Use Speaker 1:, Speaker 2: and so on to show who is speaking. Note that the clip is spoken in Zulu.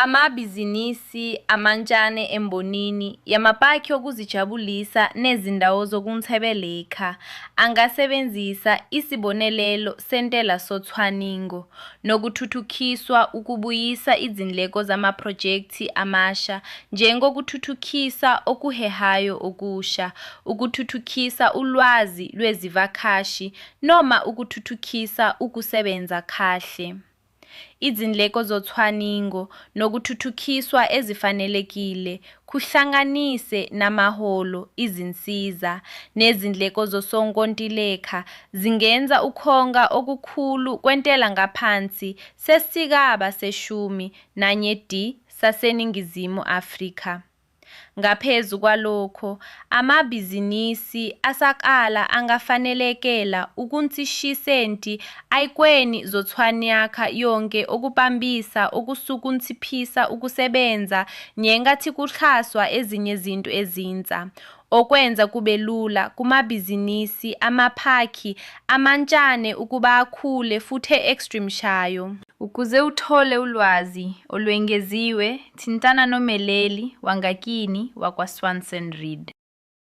Speaker 1: Amabhizinisi amancane embonini yamapaki okuzijabulisa nezindawo zokuthebeleka angasebenzisa isibonelelo sentela socwaningo nokuthuthukiswa ukubuyisa izindleko zamaphrojekthi amasha njengokuthuthukisa okuhehayo okusha, ukuthuthukisa ulwazi lwezivakashi noma ukuthuthukisa ukusebenza kahle. Izindleko zocwaningo nokuthuthukiswa ezifanelekile kuhlanganise namaholo, izinsiza, nezindleko zosonkontileka zingenza ukonga okukhulu kwentela ngaphansi sesigaba seshumi nanye D saseNingizimu Afrika. Ngaphezu kwalokho, amabhizinisi asakala angafanelekela ukunsishisenti ayikweni zocwanyaka yonke okupambisa okusukunciphisa ukusebenza nyengathi kuhlaswa ezinye zinto ezinsa, okwenza kube lula kumabhizinisi amaphaki amancane ukuba akhule futhi extremshayo. Ukuze uthole ulwazi olwengeziwe, thintana nomeleli wangakini wakwaSwanson Reed.